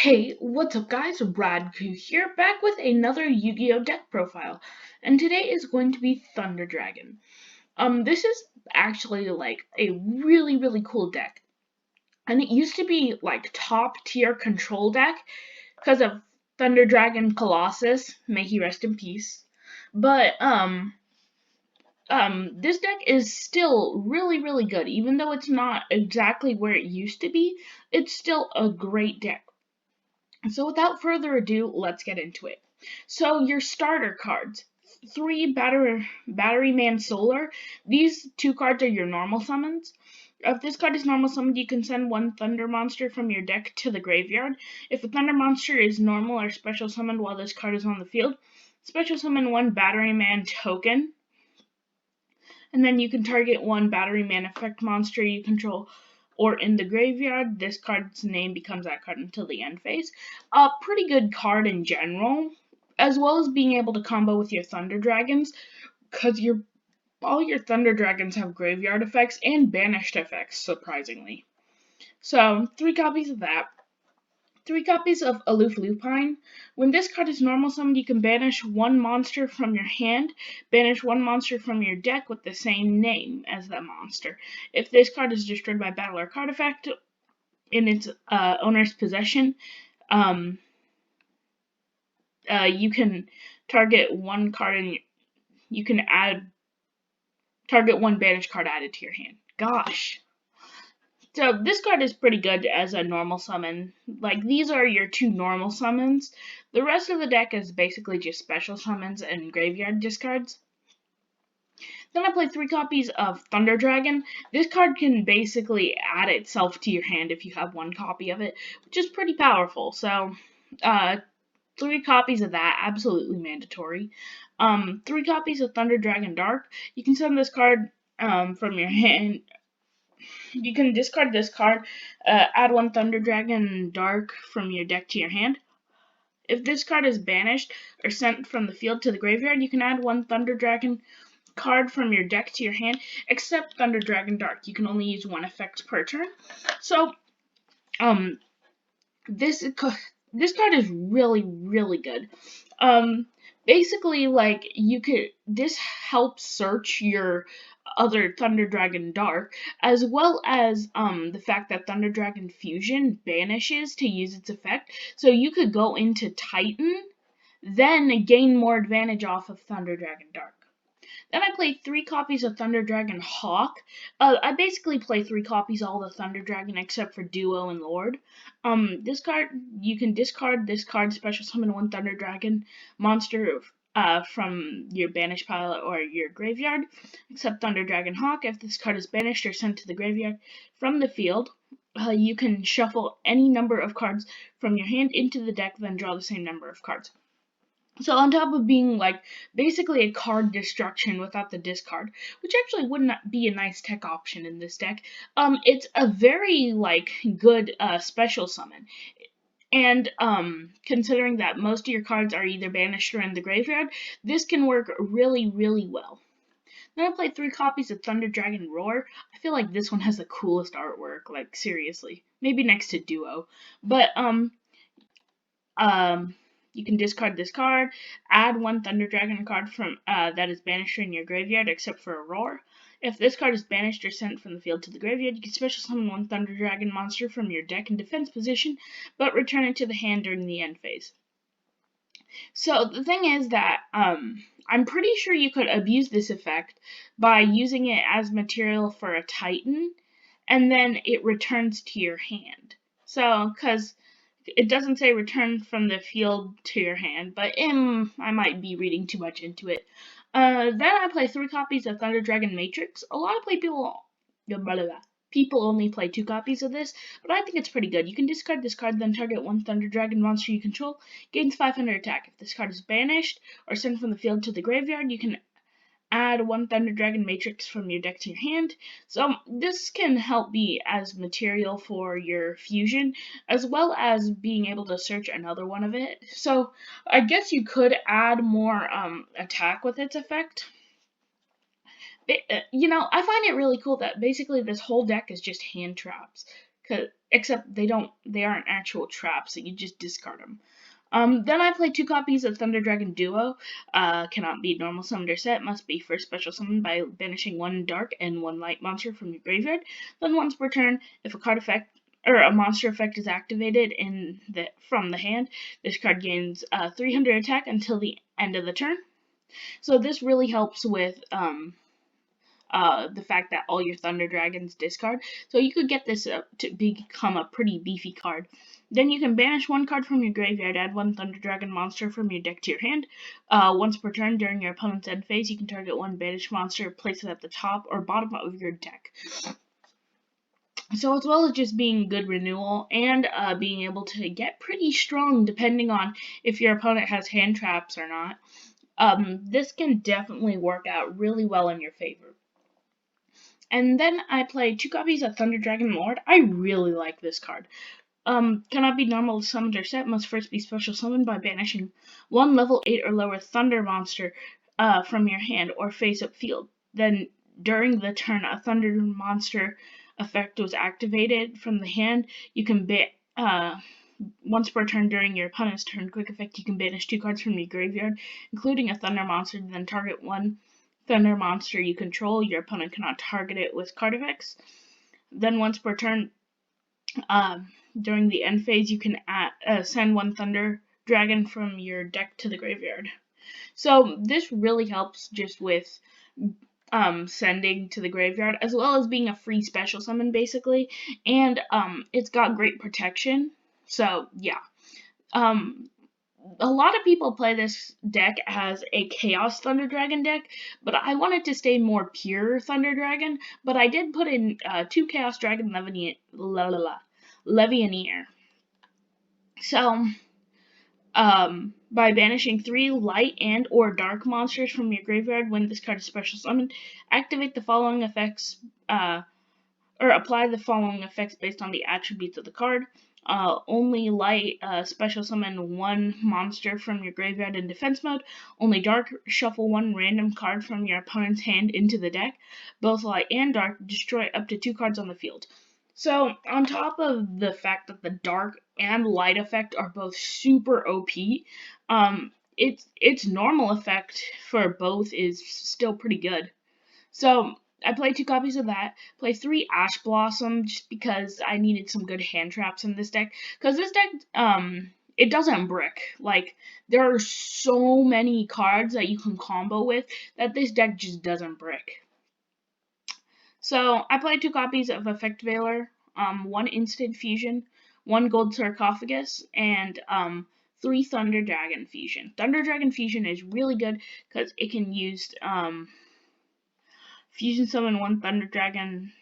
Hey, what's up guys? Radku here, back with another Yu-Gi-Oh! Deck profile. And today is going to be Thunder Dragon. This is actually like a really cool deck. And it used to be like top tier control deck because of Thunder Dragon Colossus, may he rest in peace. But this deck is still really good. Even though it's not exactly where it used to be, it's still a great deck. So without further ado, let's get into it. So your starter cards. 3 Battery Man Solar. These 2 cards are your normal summons. If this card is normal summoned, you can send 1 Thunder Monster from your deck to the graveyard. If a Thunder Monster is normal or special summoned while this card is on the field, special summon 1 Battery Man token. And then you can target 1 Battery Man effect monster you control or in the graveyard. This card's name becomes that card until the end phase. A pretty good card in general, as well as being able to combo with your Thunder Dragons, because all your Thunder Dragons have graveyard effects and banished effects, surprisingly. So, 3 copies of that. 3 copies of Aloof Lupine. When this card is normal summoned, you can banish 1 monster from your hand, banish 1 monster from your deck with the same name as that monster. If this card is destroyed by battle or card effect in its owner's possession, you can target 1 card and you can target 1 banished card added to your hand. Gosh. So this card is pretty good as a normal summon. Like, these are your 2 normal summons. The rest of the deck is basically just special summons and graveyard discards. Then I play 3 copies of Thunder Dragon. This card can basically add itself to your hand if you have 1 copy of it, which is pretty powerful. So, 3 copies of that, absolutely mandatory. 3 copies of Thunder Dragon Dark. You can send this card from your hand. You can discard this card, add 1 Thunder Dragon Dark from your deck to your hand. If this card is banished or sent from the field to the graveyard, you can add 1 Thunder Dragon card from your deck to your hand, except Thunder Dragon Dark. You can only use 1 effect per turn. So, this card is really good. Basically, like, this helps search your other Thunder Dragon Dark, as well as the fact that Thunder Dragon Fusion banishes to use its effect. So you could go into Titan, then gain more advantage off of Thunder Dragon Dark. Then I played 3 copies of Thunder Dragon Hawk. I basically play 3 copies of all the Thunder Dragon except for Duo and Lord. This card, you can discard this card, special summon 1 Thunder Dragon monster from your banished pile or your graveyard, except Thunder Dragon Hawk. If this card is banished or sent to the graveyard from the field, you can shuffle any number of cards from your hand into the deck, then draw the same number of cards. So on top of being like basically a card destruction without the discard, which actually would not be a nice tech option in this deck, it's a very like good special summon. And considering that most of your cards are either banished or in the graveyard, this can work really well. Then I played 3 copies of Thunder Dragon Roar. I feel like this one has the coolest artwork, like seriously. Maybe next to Duo. But you can discard this card, add 1 Thunder Dragon card from that is banished in your graveyard, except for a Roar. If this card is banished or sent from the field to the graveyard, you can special summon 1 Thunder Dragon monster from your deck in defense position, but return it to the hand during the end phase. So the thing is that I'm pretty sure you could abuse this effect by using it as material for a Titan, and then it returns to your hand. So, because it doesn't say return from the field to your hand, but I might be reading too much into it. Then I play 3 copies of Thunder Dragon Matrix. A lot of people only play 2 copies of this, but I think it's pretty good. You can discard this card, then target 1 Thunder Dragon monster you control, gains 500 attack. If this card is banished or sent from the field to the graveyard, you can add 1 Thunder Dragon Matrix from your deck to your hand. So this can help be as material for your fusion, as well as being able to search another one of it. So I guess you could add more attack with its effect. I find it really cool that basically this whole deck is just hand traps. except they aren't actual traps, so you just discard them. Then I play 2 copies of Thunder Dragon Duo. Cannot be normal summoned or set. Must be first special summoned by banishing 1 dark and 1 light monster from your graveyard. Then once per turn, if a card effect or a monster effect is activated from the hand, this card gains 300 attack until the end of the turn. So this really helps with the fact that all your Thunder Dragons discard. So you could get this to become a pretty beefy card. Then you can banish 1 card from your graveyard, add 1 Thunder Dragon monster from your deck to your hand. Once per turn during your opponent's end phase, you can target 1 banished monster, place it at the top or bottom of your deck. So as well as just being good renewal and being able to get pretty strong depending on if your opponent has hand traps or not, this can definitely work out really well in your favor. And then I play 2 copies of Thunder Dragon Lord. I really like this card. Cannot be normal summoned or set, must first be special summoned by banishing 1 level 8 or lower Thunder monster from your hand or face-up field. Then, during the turn a Thunder monster effect was activated from the hand, you can once per turn during your opponent's turn quick effect, you can banish 2 cards from your graveyard, including a Thunder monster, then target 1 Thunder monster you control. Your opponent cannot target it with card effects. Then once per turn, during the end phase, you can send 1 Thunder Dragon from your deck to the graveyard. So this really helps just with sending to the graveyard, as well as being a free special summon, basically. And it's got great protection. So yeah. A lot of people play this deck as a Chaos Thunder Dragon deck, but I wanted to stay more pure Thunder Dragon, but I did put in 2 Chaos Dragon Levianeer. So, by banishing 3 light and or dark monsters from your graveyard when this card is special summoned, activate the following effects, or apply the following effects based on the attributes of the card. Only light, special summon 1 monster from your graveyard in defense mode. Only dark, shuffle 1 random card from your opponent's hand into the deck. Both light and dark, destroy up to 2 cards on the field. So, on top of the fact that the dark and light effect are both super OP, its normal effect for both is still pretty good. So, I played 2 copies of that. Play 3 Ash Blossom just because I needed some good hand traps in this deck. Because this deck, it doesn't brick. Like, there are so many cards that you can combo with that this deck just doesn't brick. So, I played 2 copies of Effect Veiler, 1 Instant Fusion, 1 Gold Sarcophagus, and 3 Thunder Dragon Fusion. Thunder Dragon Fusion is really good because it can use fusion summon 1 Thunder Dragon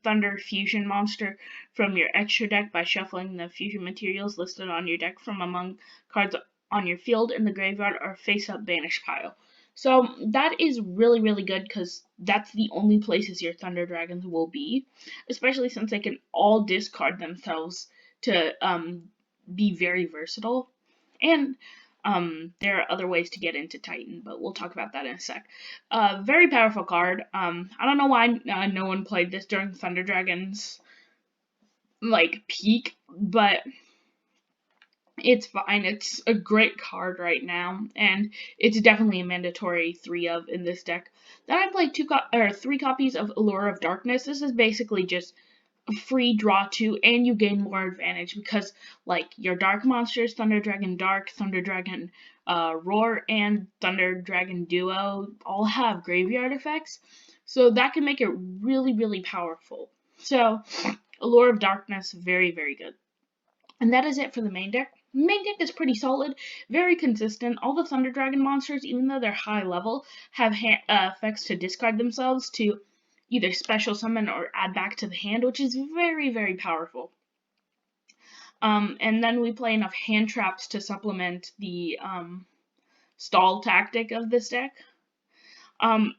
Thunder Fusion monster from your extra deck by shuffling the fusion materials listed on your deck from among cards on your field in the graveyard or face-up banish pile. So that is really, really good because that's the only places your Thunder Dragons will be, especially since they can all discard themselves to be very versatile. And there are other ways to get into Titan, but we'll talk about that in a sec. Very powerful card. I don't know why no one played this during Thunder Dragon's peak, but it's fine. It's a great card right now, and it's definitely a mandatory 3 of in this deck. Then I played 3 copies of Allure of Darkness. This is basically just a free draw 2, and you gain more advantage because, your dark monsters, Thunder Dragon Dark, Thunder Dragon Roar, and Thunder Dragon Duo all have graveyard effects, so that can make it really, really powerful. So, Allure of Darkness, very, very good. And that is it for the main deck. The main deck is pretty solid, very consistent. All the Thunder Dragon monsters, even though they're high level, have effects to discard themselves to either special summon or add back to the hand, which is very, very powerful. And then we play enough hand traps to supplement the stall tactic of this deck.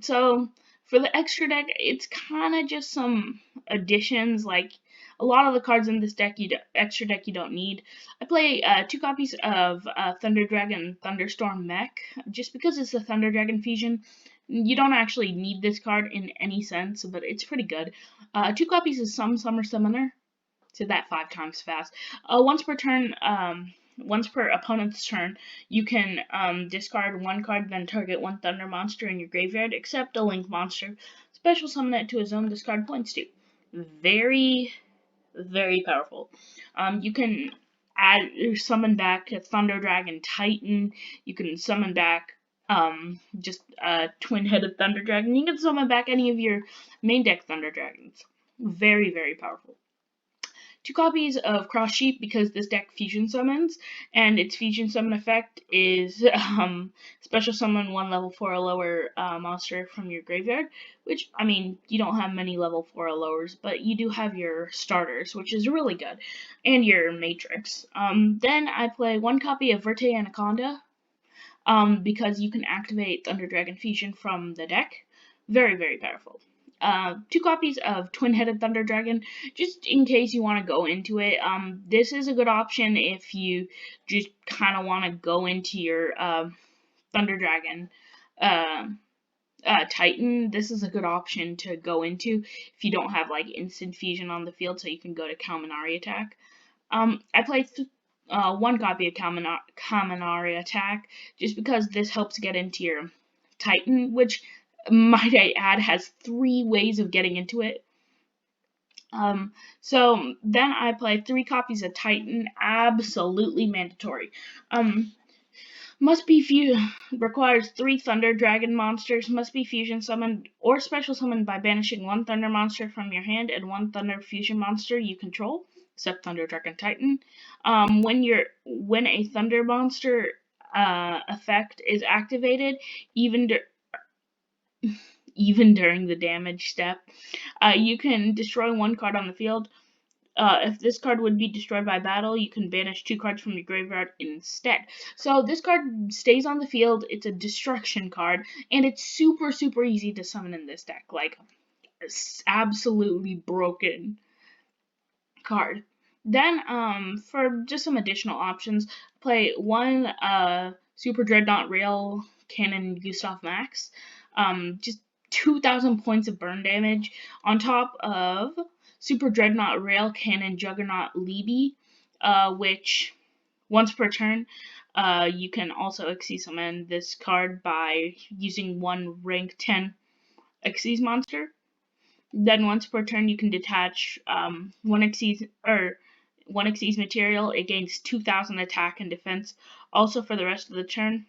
So for the extra deck, it's kind of just some additions, a lot of the cards in this deck, extra deck you don't need. I play 2 copies of Thunder Dragon Thunderstorm Mech, just because it's a Thunder Dragon Fusion. You don't actually need this card in any sense, but it's pretty good. 2 copies of Summer Summoner. Said that 5 times fast. Once per turn, once per opponent's turn, you can discard 1 card, then target 1 Thunder monster in your graveyard, except a Link monster. Special summon it to his own discard points too. Very, very powerful. You can summon back a Thunder Dragon Titan. You can summon back just a twin-headed Thunder Dragon. You can summon back any of your main deck Thunder Dragons. Very, very powerful. 2 copies of Cross Sheep because this deck fusion summons, and its fusion summon effect is special summon 1 level 4 or lower monster from your graveyard, which, I mean, you don't have many level 4 or lowers, but you do have your starters, which is really good, and your Matrix. Then I play 1 copy of Verte Anaconda, because you can activate Thunder Dragon Fusion from the deck. Very, very powerful. 2 copies of Twin-Headed Thunder Dragon, just in case you want to go into it. This is a good option if you just kind of want to go into your Thunder Dragon Titan. This is a good option to go into if you don't have like instant fusion on the field, so you can go to Kaminari Attack. I play 1 copy of Kaminari Attack just because this helps get into your Titan, which, might I add, has 3 ways of getting into it. So then I play 3 copies of Titan, absolutely mandatory. Requires 3 Thunder Dragon monsters, must be fusion summoned or special summoned by banishing 1 Thunder monster from your hand and 1 Thunder fusion monster you control, except Thunder Dragon Titan. When a Thunder monster effect is activated, even during the damage step, you can destroy 1 card on the field. If this card would be destroyed by battle, you can banish 2 cards from your graveyard instead. So this card stays on the field, it's a destruction card, and it's super, super easy to summon in this deck. Like, it's absolutely broken card. Then, for just some additional options, play 1 Super Dreadnought Rail Cannon Gustav Max. Just 2,000 points of burn damage on top of Super Dreadnought Rail Cannon Juggernaut Libby, which once per turn, you can also Xyz summon this card by using 1 rank 10 Xyz monster. Then once per turn, you can detach 1 Xyz material. It gains 2,000 attack and defense. Also, for the rest of the turn,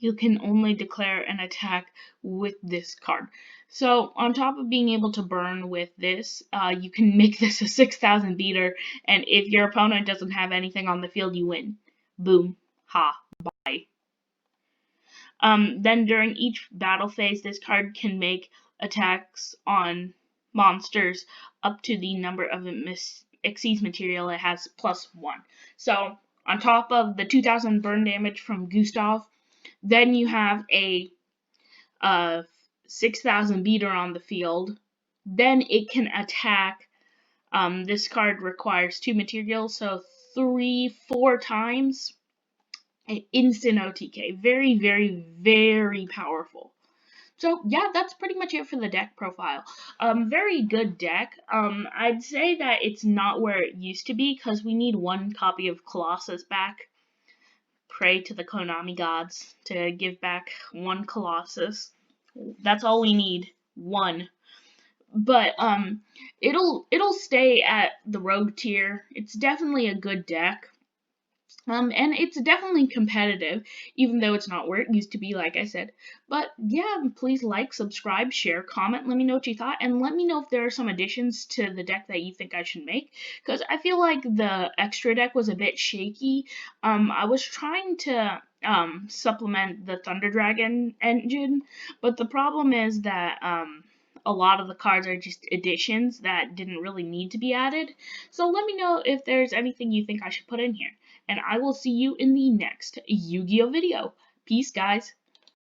you can only declare an attack with this card. So, on top of being able to burn with this, you can make this a 6,000 beater, and if your opponent doesn't have anything on the field, you win. Boom. Ha. Bye. Then during each battle phase, this card can make attacks on monsters up to the number of Xyz material it has +1. So, on top of the 2,000 burn damage from Gustav, then you have a 6,000 beater on the field. Then it can attack. This card requires 2 materials, so 3-4 times. Instant OTK. Very, very, very powerful. So yeah, that's pretty much it for the deck profile. Very good deck. I'd say that it's not where it used to be because we need 1 copy of Colossus back. Pray to the Konami gods to give back 1 Colossus. That's all we need. 1. But it'll stay at the rogue tier. It's definitely a good deck. And it's definitely competitive, even though it's not where it used to be, like I said. But yeah, please like, subscribe, share, comment, let me know what you thought, and let me know if there are some additions to the deck that you think I should make, because I feel like the extra deck was a bit shaky. I was trying to supplement the Thunder Dragon engine, but the problem is that a lot of the cards are just additions that didn't really need to be added. So let me know if there's anything you think I should put in here. And I will see you in the next Yu-Gi-Oh video. Peace, guys.